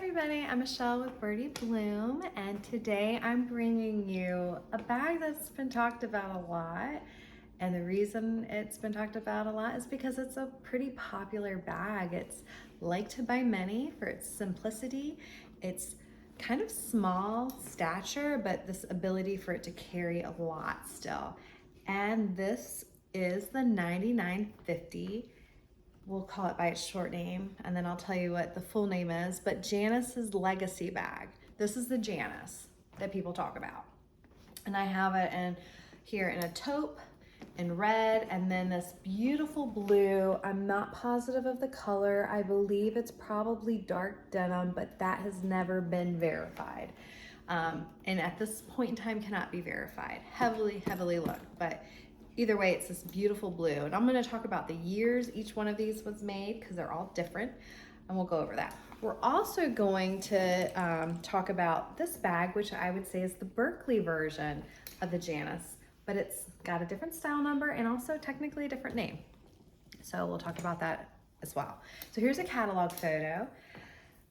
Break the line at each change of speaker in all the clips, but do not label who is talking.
everybody, I'm Michelle with Birdie Bloom, and today I'm bringing you a bag that's been talked about a lot. And the reason it's been talked about a lot is because it's a pretty popular bag. It's liked by many for its simplicity. It's kind of small stature, but this ability for it to carry a lot still. And this is the 9950. We'll call it by its short name, and then I'll tell you what the full name is, but Janice's Legacy bag. This is the Janice that people talk about. And I have it here in a taupe, in red, and then this beautiful blue. I'm not positive of the color. I believe it's probably dark denim, but that has never been verified. And at this point in time cannot be verified. Heavily looked, but either way, it's this beautiful blue. And I'm gonna talk about the years each one of these was made because they're all different, and we'll go over that. We're also going to talk about this bag, which I would say is the Berkeley version of the Janice, but it's got a different style number and also technically a different name. So we'll talk about that as well. So here's a catalog photo.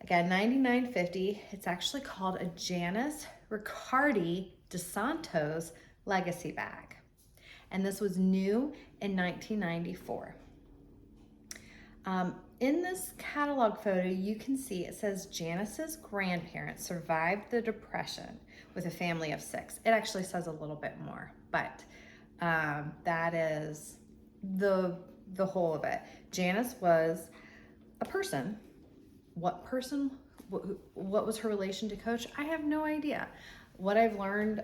Again, 9950. It's actually called a Janice Riccardi de Santos Legacy bag. And this was new in 1994. In this catalog photo, you can see it says Janice's grandparents survived the Depression with a family of 6. It actually says a little bit more, but that is the whole of it. Janice was a person. What was her relation to Coach? I have no idea. What I've learned,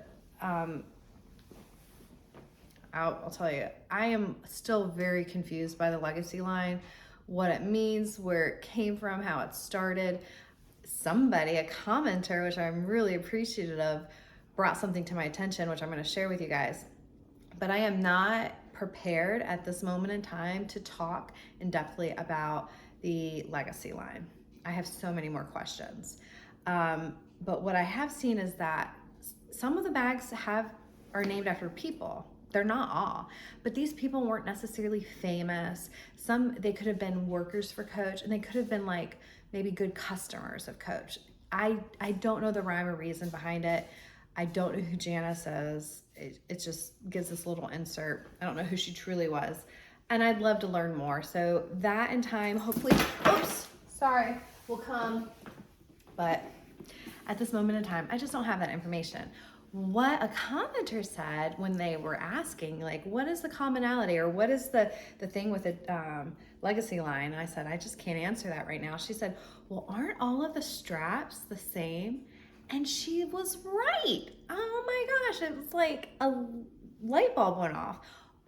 I'll tell you, I am still very confused by the Legacy line, what it means, where it came from, how it started. Somebody, a commenter, which I'm really appreciative of, brought something to my attention, which I'm going to share with you guys. But I am not prepared at this moment in time to talk in depthly about the Legacy line. I have so many more questions. But what I have seen is that some of the bags are named after people. They're not all, but these people weren't necessarily famous. They could have been workers for Coach, and they could have been like maybe good customers of Coach. I don't know the rhyme or reason behind it. I don't know who Janice is. It just gives this little insert. I don't know who she truly was, and I'd love to learn more. So that in time, hopefully, will come. But at this moment in time, I just don't have that information. What a commenter said when they were asking, like, what is the commonality, or what is the thing with the Legacy line? And I said, I just can't answer that right now. She said, well, aren't all of the straps the same? And she was right. Oh my gosh, it was like a light bulb went off.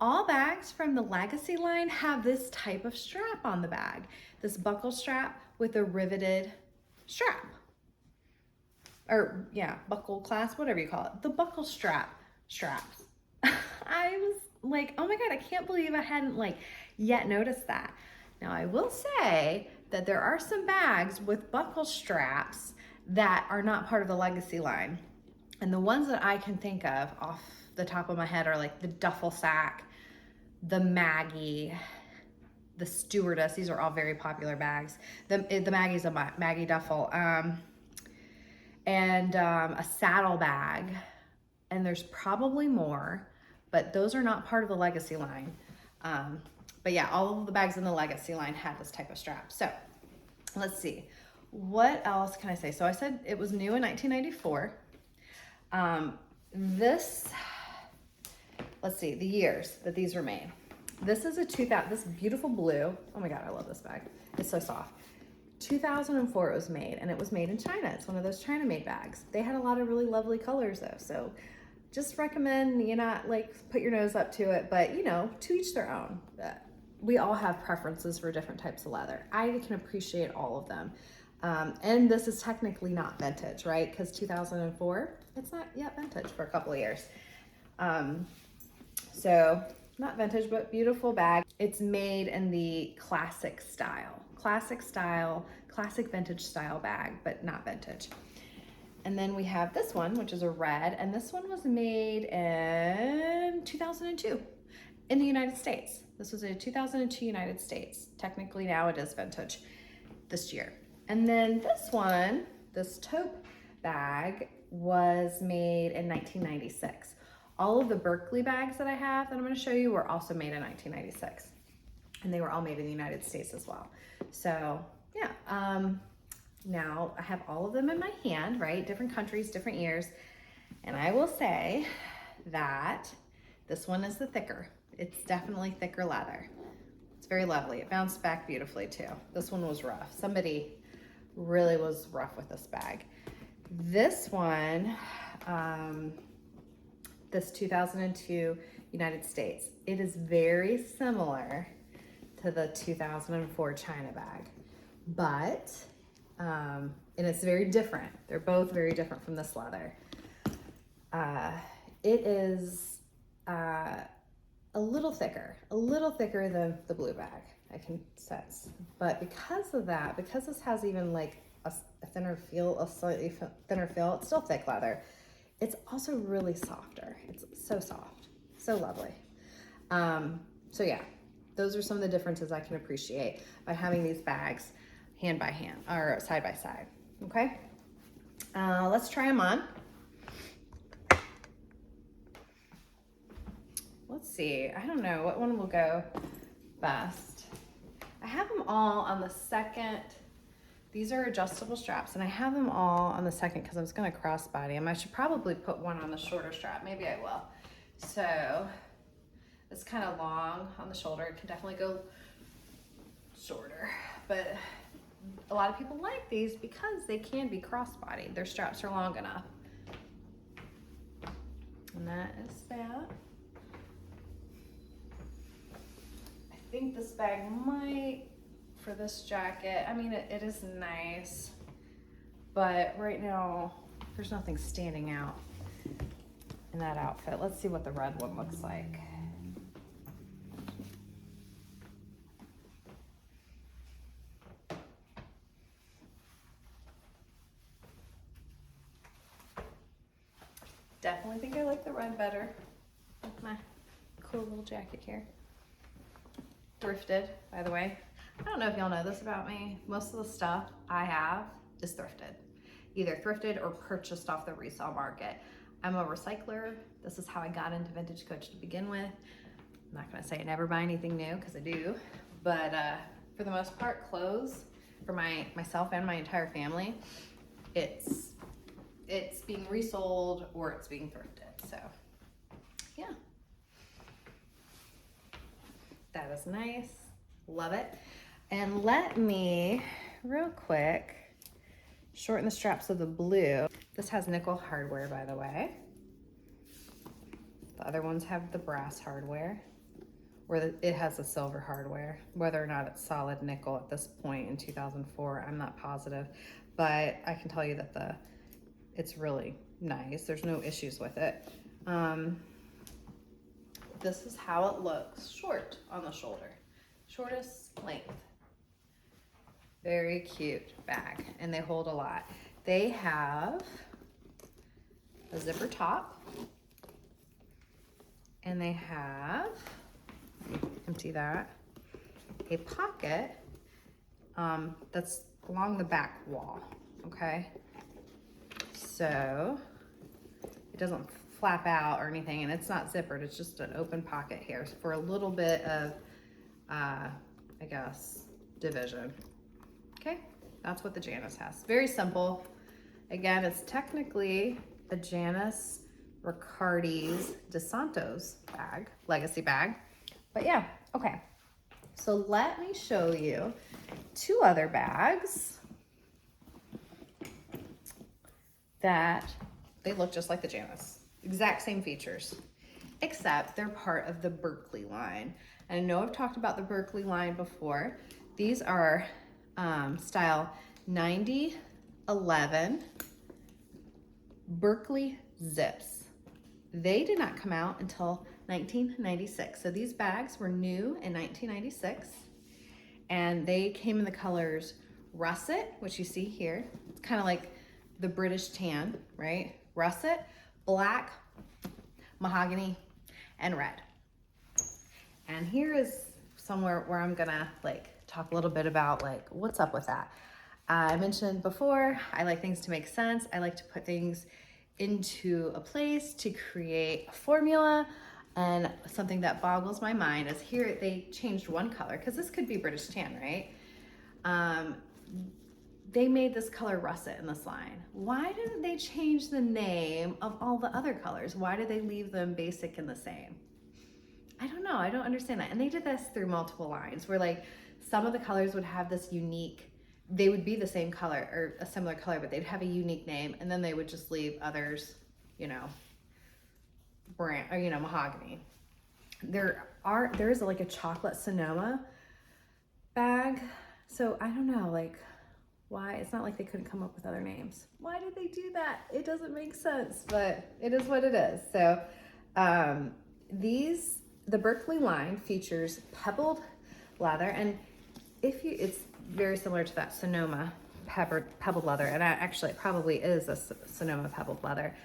All bags from the Legacy line have this type of strap on the bag, this buckle strap with a riveted strap. Or yeah, buckle clasp, whatever you call it. The buckle straps. I was like, oh my God, I can't believe I hadn't yet noticed that. Now I will say that there are some bags with buckle straps that are not part of the Legacy line. And the ones that I can think of off the top of my head are like the duffel sack, the Maggie, the stewardess. These are all very popular bags. The Maggie's a Maggie duffel. And a saddle bag, and there's probably more, but those are not part of the Legacy line. But yeah, all of the bags in the Legacy line had this type of strap. So let's see, what else can I say? So I said it was new in 1994. Let's see, the years that these were made. This is this beautiful blue. Oh my God, I love this bag. It's so soft. 2004 it was made, and it was made in China. It's one of those China-made bags. They had a lot of really lovely colors though, so just recommend you not put your nose up to it, but to each their own. We all have preferences for different types of leather. I can appreciate all of them. And this is technically not vintage, right? Because 2004, it's not yet vintage for a couple of years. So not vintage, but beautiful bag. It's made in the classic vintage style bag, but not vintage. And then we have this one, which is a red, and this one was made in 2002 in the United States. This was a 2002 United States. Technically now it is vintage this year. And then this one This taupe bag was made in 1996. All of the Berkeley bags that I have that I'm going to show you were also made in 1996. And they were all made in the United States as well. So yeah, now I have all of them in my hand, right? Different countries, different years. And I will say that this one is the thicker. It's definitely thicker leather. It's very lovely. It bounced back beautifully too. This one was rough. Somebody really was rough with this bag. This one, this 2002 United States, it is very similar to the 2004 China bag, but, and it's very different. They're both very different from this leather. It is a little thicker than the blue bag, I can sense. But because of that, because this has even like a thinner feel, a slightly thinner feel, it's still thick leather. It's also really softer. It's so soft, so lovely. So yeah, those are some of the differences I can appreciate by having these bags hand by hand or side by side, okay? Let's try them on. Let's see, I don't know, what one will go best? I have them all on the second. These are adjustable straps, and I have them all on the second because I was gonna crossbody them. I should probably put one on the shorter strap, maybe I will. So, it's kind of long on the shoulder. It can definitely go shorter, but a lot of people like these because they can be crossbodied. Their straps are long enough. And that is that. I think this bag might, for this jacket, I mean, it is nice, but right now there's nothing standing out in that outfit. Let's see what the red one looks like. Definitely think I like the red better with my cool little jacket here. Thrifted, by the way. I don't know if y'all know this about me. Most of the stuff I have is thrifted. Either thrifted or purchased off the resale market. I'm a recycler. This is how I got into Vintage Coach to begin with. I'm not gonna say I never buy anything new, because I do. But for the most part, clothes for myself and my entire family, it's being resold or it's being thrifted. So yeah. That is nice. Love it. And let me, real quick, shorten the straps of the blue. This has nickel hardware, by the way. The other ones have the brass hardware, or it has the silver hardware. Whether or not it's solid nickel at this point in 2004, I'm not positive, but I can tell you that it's really nice. There's no issues with it. This is how it looks short on the shoulder. Shortest length. Very cute bag, and they hold a lot. They have a zipper top, and they have, empty that, a pocket that's along the back wall, okay? So it doesn't flap out or anything, and it's not zippered. It's just an open pocket here for a little bit of, I guess, division. Okay, that's what the Janice has. Very simple. Again, it's technically a Janice Riccardi's De Santos bag, legacy bag. But yeah, okay. So let me show you two other bags that they look just like the Janice. Exact same features, except they're part of the Berkeley line. And I know I've talked about the Berkeley line before. These are style 9011 Berkeley Zips. They did not come out until 1996. So these bags were new in 1996, and they came in the colors russet, which you see here. It's kind of like the British tan, right? Russet, black, mahogany, and red. And here is somewhere where I'm gonna like talk a little bit about like what's up with that. I mentioned before, I like things to make sense. I like to put things into a place to create a formula. And something that boggles my mind is here they changed one color, because this could be British tan, right? They made this color russet in this line. Why didn't they change the name of all the other colors? Why did they leave them basic and the same? I don't know, I don't understand that. And they did this through multiple lines where like some of the colors would have this unique, they would be the same color or a similar color, but they'd have a unique name, and then they would just leave others, you know, brand or, you know, mahogany. There is like a chocolate Sonoma bag. So I don't know, like why, it's not like they couldn't come up with other names. Why did they do that? It doesn't make sense, but it is what it is. So the Berkeley line features pebbled leather, and it's very similar to that Sonoma pebbled leather, and actually it probably is a Sonoma pebbled leather.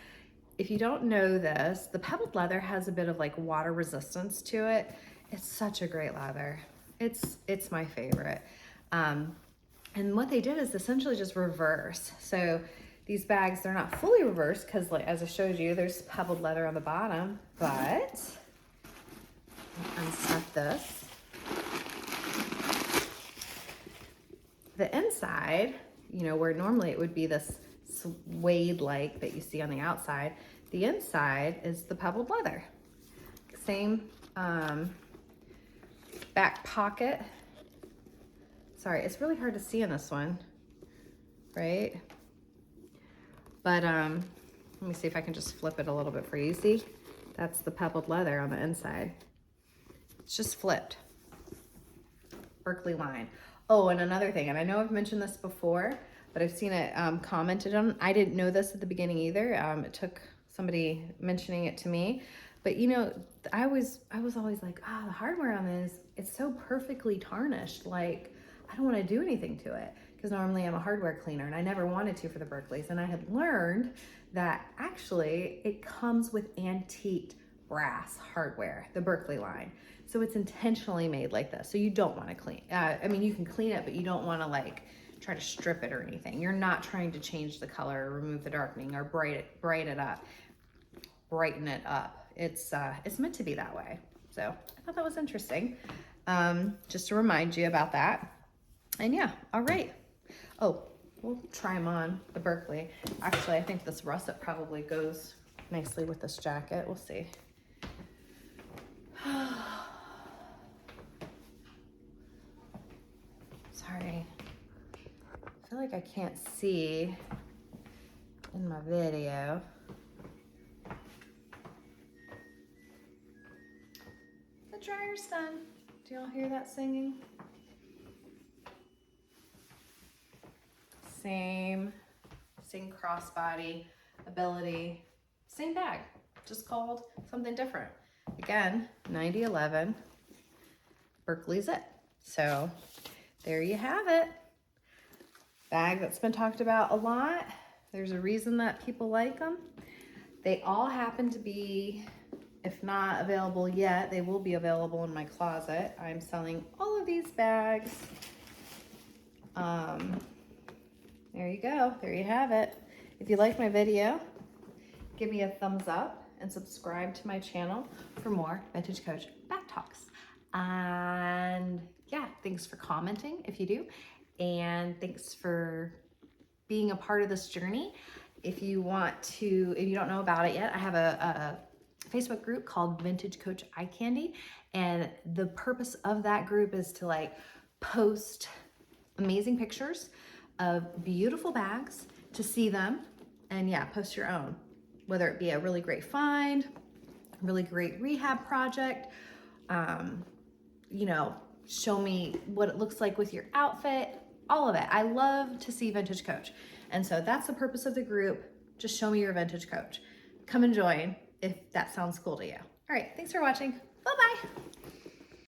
If you don't know this, the pebbled leather has a bit of like water resistance to it. It's such a great leather. It's my favorite. And what they did is essentially just reverse. So these bags, they're not fully reversed because, like, as I showed you, there's pebbled leather on the bottom, but unstuff this. The inside, you know, where normally it would be this suede-like that you see on the outside, the inside is the pebbled leather. Same back pocket. Sorry, it's really hard to see in this one, right? But let me see if I can just flip it a little bit for you. See, that's the pebbled leather on the inside. It's just flipped. Berkeley line. Oh, and another thing, and I know I've mentioned this before, but I've seen it commented on. I didn't know this at the beginning either. It took somebody mentioning it to me. But you know, I was always like, the hardware on this, it's so perfectly tarnished. Like, I don't want to do anything to it, because normally I'm a hardware cleaner and I never wanted to for the Berkeleys. And I had learned that actually it comes with antiqued brass hardware, the Berkeley line. So it's intentionally made like this. So you don't want to clean. I mean, you can clean it, but you don't want to like try to strip it or anything. You're not trying to change the color or remove the darkening or brighten it up. It's meant to be that way. So I thought that was interesting. Just to remind you about that. And yeah, all right. Oh, we'll try them on the Berkeley. Actually, I think this russet probably goes nicely with this jacket. We'll see. Sorry. I feel like I can't see in my video. The dryer's done. Do y'all hear that singing? Same crossbody ability, same bag, just called something different. Again, 9011 Berkley Zip. So there you have it. Bag that's been talked about a lot. There's a reason that people like them. They all happen to be, if not available yet, they will be available in my closet. I'm selling all of these bags. There you go. There you have it. If you like my video, give me a thumbs up and subscribe to my channel for more Vintage Coach bag talks. And yeah, thanks for commenting if you do. And thanks for being a part of this journey. If you don't know about it yet, I have a Facebook group called Vintage Coach EyeCandy. And the purpose of that group is to like post amazing pictures of beautiful bags to see them, and yeah, post your own, whether it be a really great find, really great rehab project, you know, show me what it looks like with your outfit, all of it. I love to see Vintage Coach. And so that's the purpose of the group. Just show me your Vintage Coach. Come and join if that sounds cool to you. All right, thanks for watching. Bye-bye.